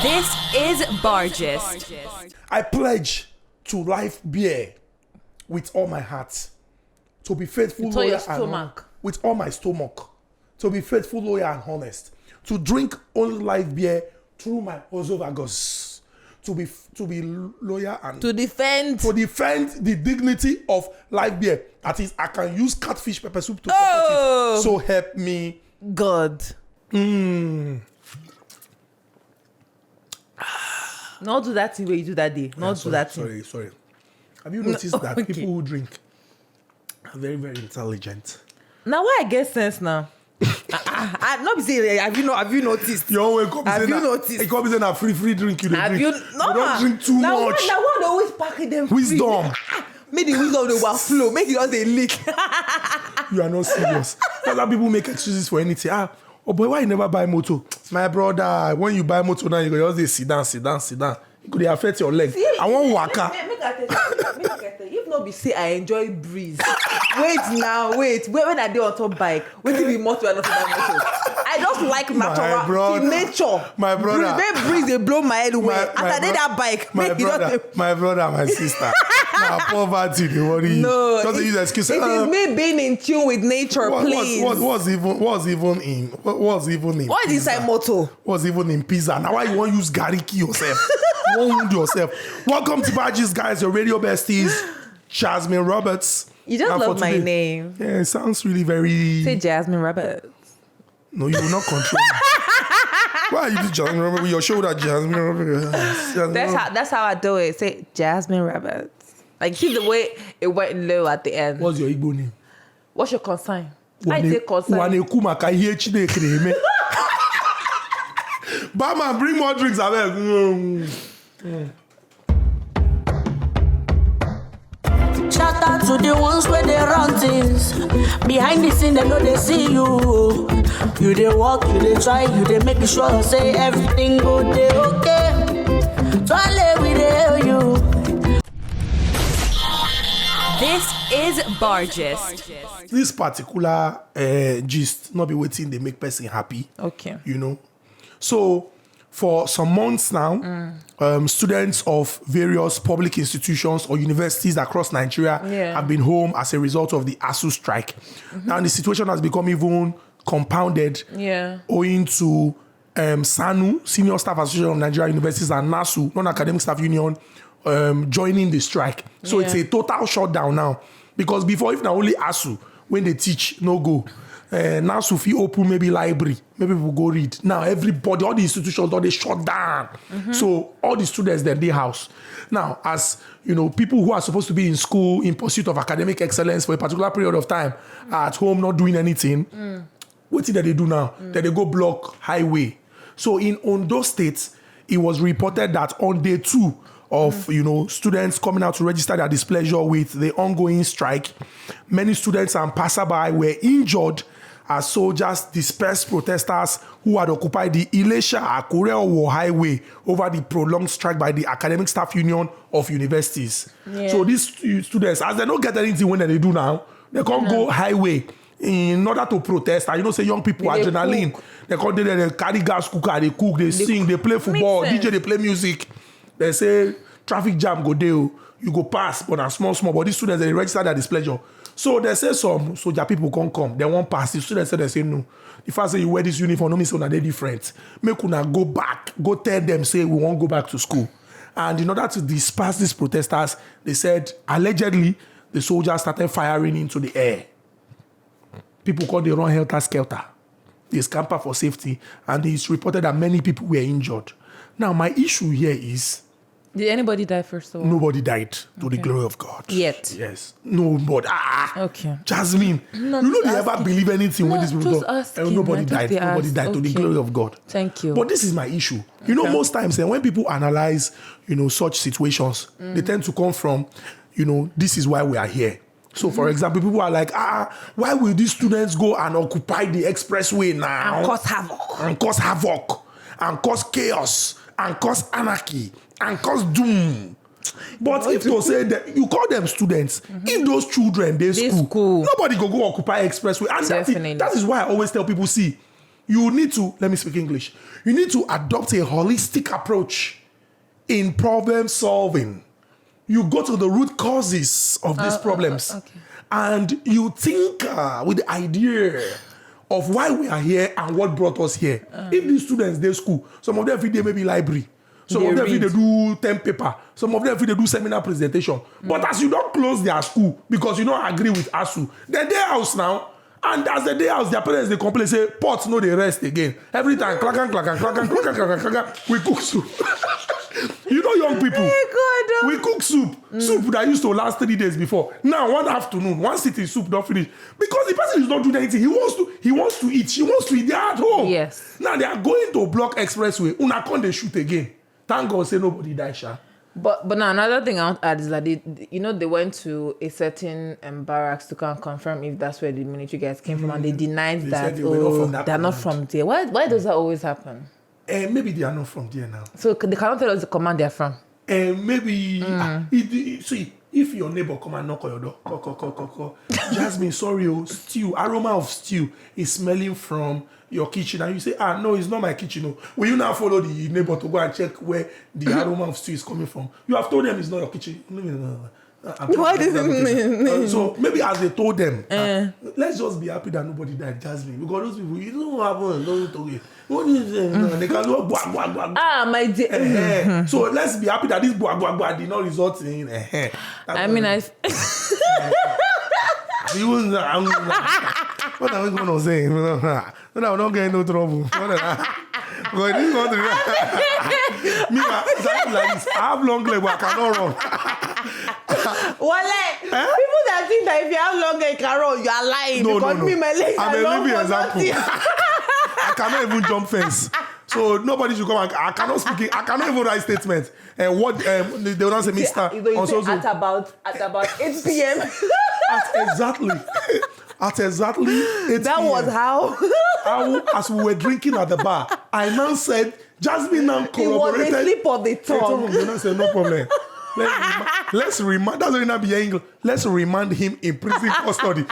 This is Bargist. I pledge to life beer with all my heart, to be faithful, with all your loyal, stomach. with all my stomach, to be faithful, loyal, and honest, to drink only life beer through my esophagus, to be loyal and To defend the dignity of life beer. That is, I can use catfish pepper soup to support Oh. it. So help me God. Not do that thing where you do that day. Not do that thing. Sorry. Have you noticed that okay. people who drink are very, very intelligent? Now why I get sense now? I not be saying have you noticed? You always come Have saying you that- noticed? You come saying a free drink you dey Have drink. you You don't drink too now much. Now one always packing them Wisdom. Make the wisdom the overflow. Make it just a leak. You are not serious. Other people make excuses for anything. Oh boy, why you never buy motor? My brother, when you buy motor now, you go just say sit down. It could affect your leg. I want waka. Make I tell you. If not be say I enjoy breeze. Wait. When I dey on top bike, waiting be motor and not buy motor. I just like natural brother. nature. My brother. Breeze they blow my head away. As I did that bike, My make it brother, just my brother, my sister. Now poverty, they worry you. no. Just use excuse. It is me being in tune with nature, please. What's even in? What is inside motor? What's even in pizza? Now why you want to use gariki yourself? You won't wound yourself. Welcome to Badges, guys, your radio besties, Jasmine Roberts. You just And for love my today- name. Yeah, it sounds really very... Say Jasmine Roberts. No, you will not control me. Why are you do Jasmine Roberts with your shoulder, Jasmine Roberts? That's how I do it. Say Jasmine Roberts. Like see the way it went low at the end. What's your Igbo name? What's your concern? I say concern. Barman, bring more drinks, abeg. Shout out to the ones where they run things. Behind the scene, they know they see you. You they walk, you they try, you they make sure say everything go they okay. Try we they hear you. This is Bargist. This particular gist, not be waiting, they make person happy. Okay. You know. So, for some months now, students of various public institutions or universities across Nigeria have been home as a result of the ASU strike. Now, the situation has become even compounded owing to SANU, Senior Staff Association of Nigeria Universities, and NASU, Non-Academic Staff Union, joining the strike. So it's a total shutdown now. Because before, if now only ASU, when they teach, no go. Now Sufi open maybe library, maybe people go read. Now everybody, all the institutions, all they shut down. So all the students they're their house. Now, as you know, people who are supposed to be in school in pursuit of academic excellence for a particular period of time are at home not doing anything. What did they do now? That they go block highway. So in Ondo State, it was reported that on day 2 of students coming out to register their displeasure with the ongoing strike, many students and passerby were injured as soldiers dispersed protesters who had occupied the Ilesha-Akure-Owo highway over the prolonged strike by the Academic Staff Union of Universities. So these students, as they don't get anything when they do now, they can't go highway in order to protest. And say young people, adrenaline, they come there, they carry gas cooker, they cook, they sing, they play football, DJ, they play music. They say traffic jam go there, you go pass, but na small, but these students, they register their displeasure. So they say some soldier people can't come. They won't pass. The students say they say no. If I say you wear this uniform, no mean so they're different. Make una go back. Go tell them, say we won't go back to school. And in order to disperse these protesters, they said allegedly the soldiers started firing into the air. People called the run helter-skelter. They scamper for safety. And it's reported that many people were injured. Now, my issue here is... Did anybody die first of all? Nobody died to the glory of God. Yet. Yes. Nobody. Okay. Jasmine, you don't ever believe anything when these people just do. Nobody died. Nobody died to the glory of God. Thank you. But this is my issue. You know, most times when people analyze, such situations, they tend to come from, this is why we are here. So, for example, people are like, why will these students go and occupy the expressway now? And cause havoc. And cause chaos. And cause anarchy. And cause doom. But if you say that you call them students, if those children they school, nobody go occupy expressway. And that is why I always tell people, see, you need to, let me speak English, you need to adopt a holistic approach in problem solving. You go to the root causes of these problems. Okay. And you think with the idea of why we are here and what brought us here. If these students, they school, some of them feel they maybe library. Some of them feel they do 10 paper. Some of them feel they do seminar presentation. But as you don't close their school because you don't agree with ASU, they're their house now. And as the day house, their parents, they complain, say, pots, no, they rest again. Every time, we cook soup. You know, young people, we cook soup. Soup that used to last 3 days before. Now, one afternoon, one sitting soup don't finish. Because the person is not doing anything. He wants to eat. She wants to eat. They are at home. Yes. Now, they are going to block expressway. Una con they shoot again. Thank God, say nobody died, sha. But now another thing I want to add is that they went to a certain barracks to come confirm if that's where the military guys came from, and they denied that. They're not from there. Why does that always happen? Maybe they are not from there now. So they cannot tell us the command they're from. Maybe see if your neighbor come and knock on your door, call. Jasmine, sorry, stew, aroma of stew is smelling from your kitchen, and you say, no, it's not my kitchen. No. Will you now follow the neighbor to go and check where the aroma of stew is coming from? You have told them it's not your kitchen. No. What does it mean? So maybe as they told them, let's just be happy that nobody died, Jasmine, because those people, you don't have one, don't talk it. What is it? They can do My dear. So let's be happy that this did not result in. I mean, what are we going to say? No, I'm not getting no trouble. Because this country, me, exactly like this. I have long leg, but I cannot run. People that think that if you have long leg, you can run, you are lying. No. Me, my legs I'm are a long living for example. nothing. I cannot even jump fence. So nobody should come and I cannot even write statements. And what they will not say Mr. At about 8 p.m. At exactly 8 That p.m. was how As we were drinking at the bar, I now said, Jasmine now corroborated. It was a slip of the tongue. They now said, no problem. Let's remand. That's not be English. Let's remand him in prison custody.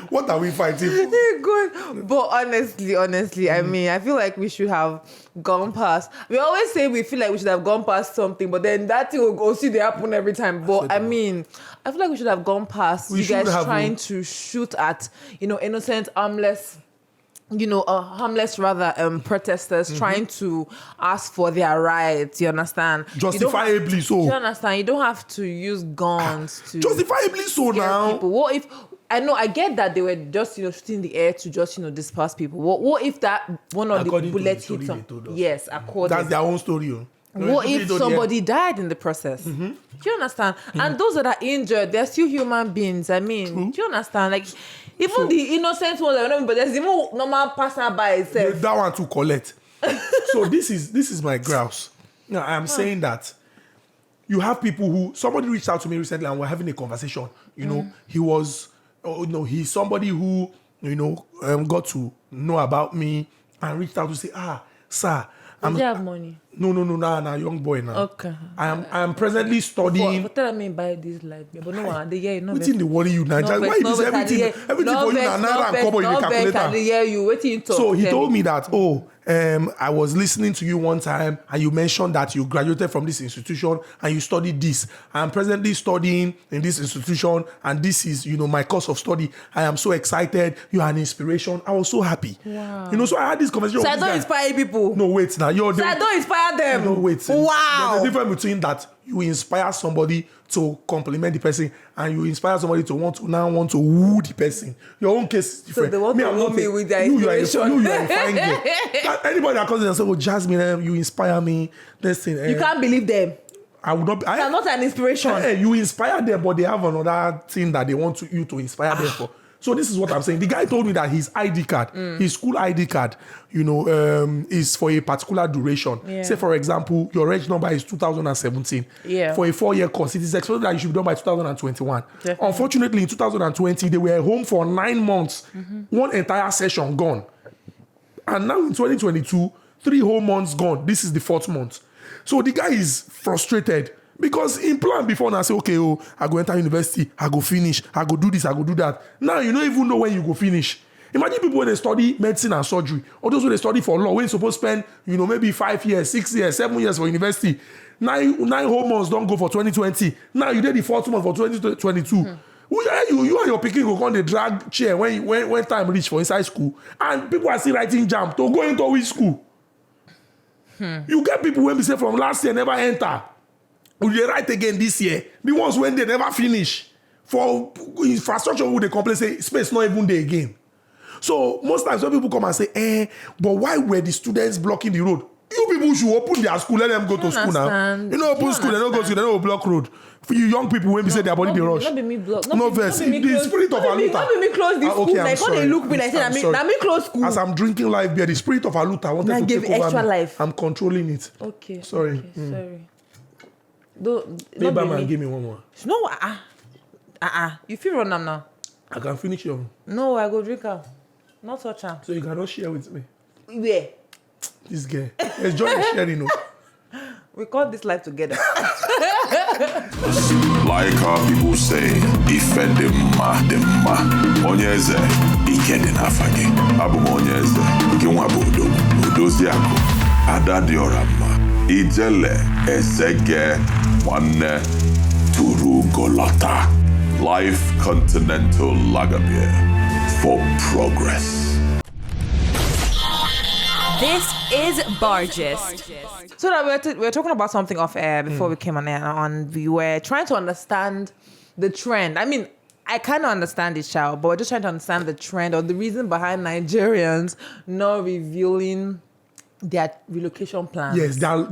What are we fighting? Good. But honestly, I mean, I feel like we should have gone past. We always say we feel like we should have gone past something, but then that thing will go see they happen every time. But I mean, I feel like we should have gone past you guys trying to shoot at, innocent, harmless protesters trying to ask for their rights. You understand? Justifiably so. You understand? You don't have to use guns to justifiably so now. People. What if? I get that they were just shooting the air to just disperse people. What if that one of the bullets hit them? Yes, according. That's their own story. What if somebody died in the process? Do you understand? And those that are injured, they're still human beings. I mean, do you understand? Like, even the innocent ones, but there's even normal passerby itself. That one to collect. So this is my grouse. Now I am saying that you have people who somebody reached out to me recently and we're having a conversation. He's somebody who got to know about me and reached out to say, sir. Does he have money? No, young boy now. Okay. I am presently studying. But tell me buy this light, but no one. They hear you. What's in the worry you now? Why is this everything for you now? Naira and kobo in the calculator. So he told me that I was listening to you one time and you mentioned that you graduated from this institution and you studied this. I am presently studying in this institution and this is my course of study. I am so excited. You are an inspiration. I was so happy. Wow. So I had this conversation. So I don't inspire people. No, wait now. So I don't inspire them. No, wait. Wow. There's a difference between that you inspire somebody to compliment the person and you inspire somebody to want to woo the person. Your own case is different. So they want to woo me with their inspiration. You are a fine girl. Anybody that comes in and says, Jasmine, you inspire me. This thing. You can't believe them. I would not. You're not an inspiration. You inspire them, but they have another thing that they want you to inspire them for. So this is what I'm saying. The guy told me that his ID card, his school ID card, is for a particular duration. Yeah. Say, for example, your reg number is 2017. Yeah. For a 4-year course, it is expected that you should be done by 2021. Definitely. Unfortunately, in 2020, they were home for 9 months. One entire session gone. And now in 2022, 3 whole months gone. This is the 4th month. So the guy is frustrated. Because in plan before, now say, okay, I go enter university, I go finish, I go do this, I go do that. Now you don't even know when you go finish. Imagine people when they study medicine and surgery, or those when they study for law, when you're supposed to spend, maybe 5 years, 6 years, 7 years for university. Nine whole months don't go for 2020. Now you did the 4th month for 2022. You and your picking go on the drag chair when time reach for inside school, and people are still writing jam to go into which school. You get people when we say from last year never enter. Will they write again this year? The ones when they never finish. For infrastructure, who they complain say space not even there again. So most times when people come and say, but why were the students blocking the road? You people should open their school, let them go to school now. Open school, they don't go to, they don't block road. For you young people, when we say their body they rush. Not be me block. No verse. The spirit of Aluta. Not be me close the school. Okay, like when they look me, like say, na me close school. As I'm drinking live beer, the spirit of Aluta wanted to give take over extra me. life. I'm controlling it. Okay. Sorry. Okay, sorry. Don't man, give me one more. No, you feel run am now. I can finish your. No, I go drink am. Not touch am. So you cannot share with me. Where? This girl. Let's join the sharing. We call this life together. Like our people say, ife demma. Onyeze, ike dị n'afage. Abụ m onyeze, nke nwa bụ odozi akụ. Ada dị ọra mma. Ijele, ezege, nwanne, turu golota. Life Continental Lager Beer for progress. This is Bargist. So now we're talking about something off air before we came on air, and we were trying to understand the trend. I mean, I kind of understand it, child, but we're just trying to understand the trend or the reason behind Nigerians not revealing their relocation plans. Yes, they are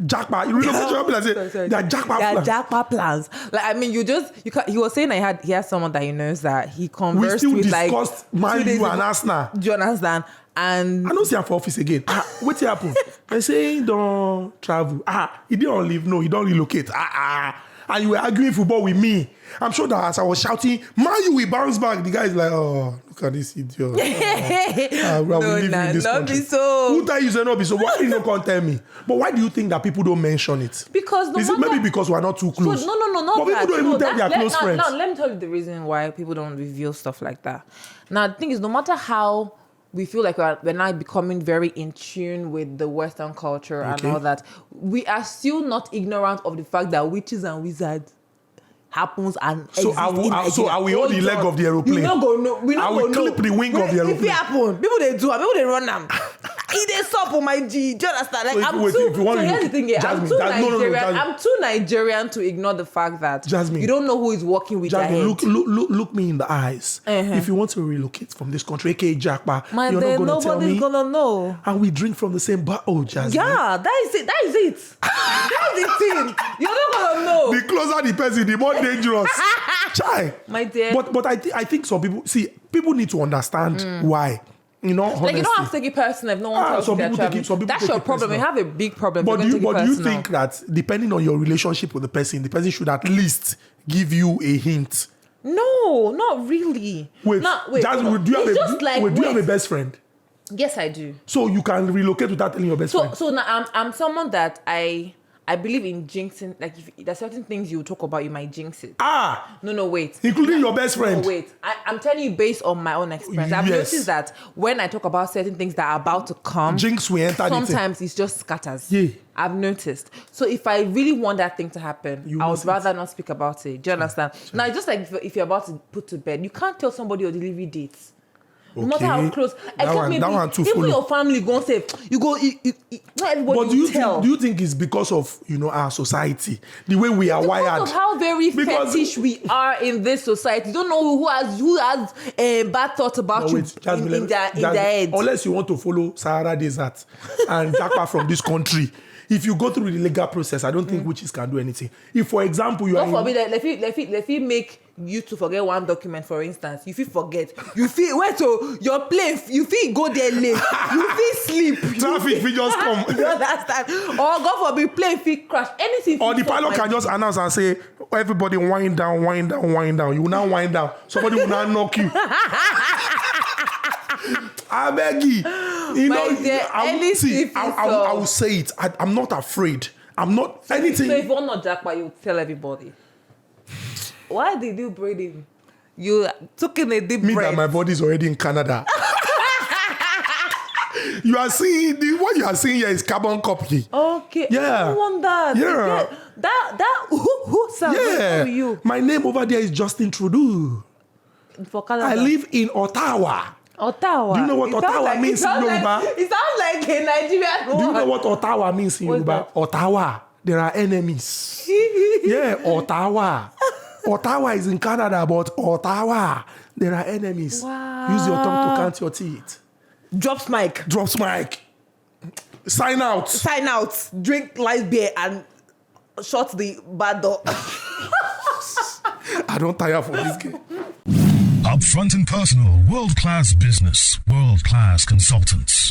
jackpot. Relocation plans. They are jackpot plans. They are jackpot plans. Like, I mean, he was saying he has someone that he knows that he conversed with. We still discussed Man U and Arsenal. Do you understand? And I don't see him for office again. What happened? They say he don't travel. He didn't leave. No, he don't relocate. And you were arguing football with me. I'm sure that as I was shouting, Man U will bounce back. The guy is like, oh, look at this idiot. Will live in this country. So. Who tell you say no be so? Why you no come tell me? But why do you think that people don't mention it? Because is it maybe because we're not too close? So, no, not but that. People don't even tell their close friends. Now, let me tell you the reason why people don't reveal stuff like that. Now, the thing is, no matter how we feel like we're now becoming very in tune with the Western culture and all that, we are still not ignorant of the fact that witches and wizards happens and so are we on the leg of the aeroplane? We not go know. We not go know. Clip the wing of the aeroplane. If it happen, people they do. People they run them. It is up on my G. Do you understand? Like so here's the thing. I'm too Nigerian. I'm too Nigerian to ignore the fact that Jasmine, you don't know who is working with their head. Look me in the eyes. If you want to relocate from this country, aka Jackpa, you're not gonna tell me. Nobody's gonna know. And we drink from the same bottle, Jasmine. Yeah, that is it. That's the thing. You're not gonna know. The closer the person, the more dangerous. Chai. My dear. But I think some people need to understand why. Honestly. Like, you don't have to take it personal if no one tells you they're traveling. That's your problem. You have a big problem. But do you think that depending on your relationship with the person should at least give you a hint? No, not really. Wait. Jasmine, do you have a best friend? Yes, I do. So you can relocate without telling your best friend? So now I'm someone that I believe in jinxing. Like, if there's certain things you talk about, you might jinx it. No, wait. Including your best friend? No, wait. I'm telling you based on my own experience. I've noticed that when I talk about certain things that are about to come, jinx we enter sometimes it just scatters. Yeah. I've noticed. So if I really want that thing to happen, I would rather not speak about it. Do you understand? Sure. Now, just like if you're about to put to bed, you can't tell somebody your delivery dates. No matter how close, even your family go and say you go. Not everybody. But do you think it's because of our society, the way we are wired? Because of how very fetish we are in this society. You don't know who has bad thoughts about you in their head. Unless you want to follow Sahara Desert and Jackpot from this country. If you go through the legal process, I don't think witches can do anything. If, for example, you are... God forbid, let me make you to forget one document, for instance. You feel forget. You feel... Wait, so your plane, you feel go there late. You feel sleep. Traffic will just come. You understand? Or God forbid, plane feel crash. Anything. Or the pilot can just announce and say, everybody wind down. You will now wind down. Somebody will now knock you. I beg you. I will say it. I'm not afraid. I'm not anything. So if you're not Jackpot, you tell everybody. Why did you braid him? You took in a deep Me breath. that my body's already in Canada. You are seeing what you are seeing here is carbon copy. Okay. Yeah. I don't want that. Yeah. That who sounds Yeah. for you My name over there is Justin Trudeau. for Canada. I live in Ottawa. Ottawa. Do you know what It sounds Ottawa means in Yoruba? It sounds like a Nigerian Do you know word. what Ottawa means in What's Yoruba? that? Ottawa. There are enemies. Yeah, Ottawa. Ottawa is in Canada, but Ottawa, there are enemies. Wow. Use your tongue to count your teeth. Drops mic. Drops mic. Sign out. Sign out. Drink light beer and shut the bad door. I don't tire for this game. Upfront and personal, world-class business, world-class consultants.